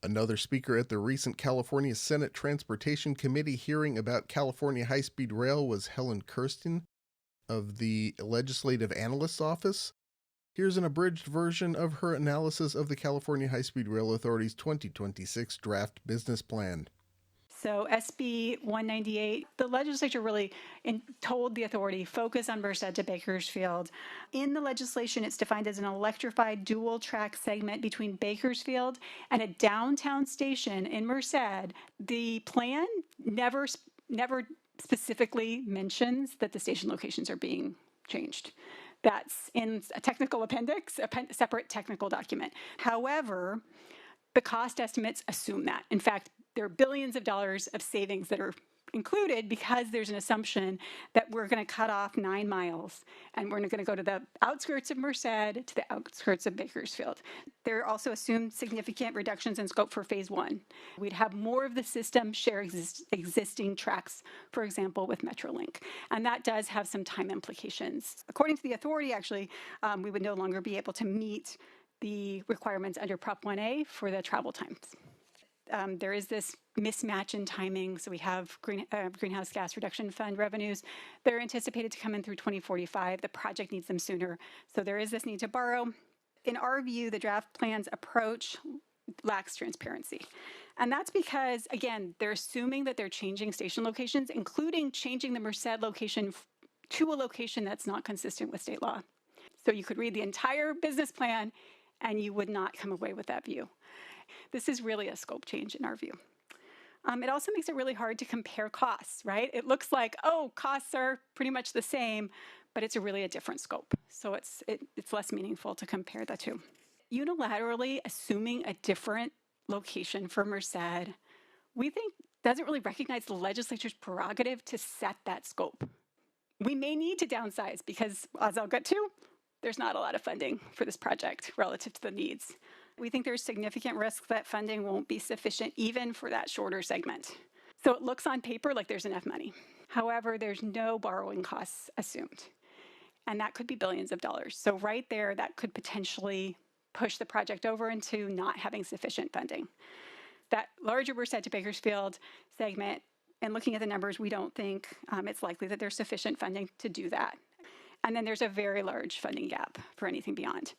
Another speaker at the recent California Senate Transportation Committee hearing about California high-speed rail was Helen Kirsten of the Legislative Analyst's Office. Here's an abridged version of her analysis of the California High-Speed Rail Authority's 2026 draft business plan. So SB 198, the legislature really told the authority, focus on Merced to Bakersfield. In the legislation, it's defined as an electrified dual track segment between Bakersfield and a downtown station in Merced. The plan never specifically mentions that the station locations are being changed. That's in a technical appendix, a separate technical document. However, the cost estimates assume that. In fact, there are billions of dollars of savings that are included because there's an assumption that we're going to cut off 9 miles and we're going to go to the outskirts of Merced to the outskirts of Bakersfield. There are also assumed significant reductions in scope for phase one. We'd have more of the system share existing tracks, for example, with Metrolink. And that does have some time implications. According to the authority, actually, we would no longer be able to meet the requirements under Prop 1A for the travel times. There is this mismatch in timing. So we have Greenhouse Gas Reduction Fund revenues. They're anticipated to come in through 2045. The project needs them sooner. So there is this need to borrow. In our view, the draft plan's approach lacks transparency. And that's because, again, they're assuming that they're changing station locations, including changing the Merced location to a location that's not consistent with state law. So you could read the entire business plan and you would not come away with that view. This is really a scope change in our view. It also makes it really hard to compare costs, right? It looks like, oh, costs are pretty much the same, but it's really a different scope. So it's less meaningful to compare the two. Unilaterally assuming a different location for Merced, we think doesn't really recognize the legislature's prerogative to set that scope. We may need to downsize because, as I'll get to, there's not a lot of funding for this project relative to the needs. We think there's significant risk that funding won't be sufficient even for that shorter segment. So it looks on paper like there's enough money. However, there's no borrowing costs assumed. And that could be billions of dollars. So right there, that could potentially push the project over into not having sufficient funding. That larger Merced to Bakersfield segment, and looking at the numbers, we don't think it's likely that there's sufficient funding to do that. And then there's a very large funding gap for anything beyond.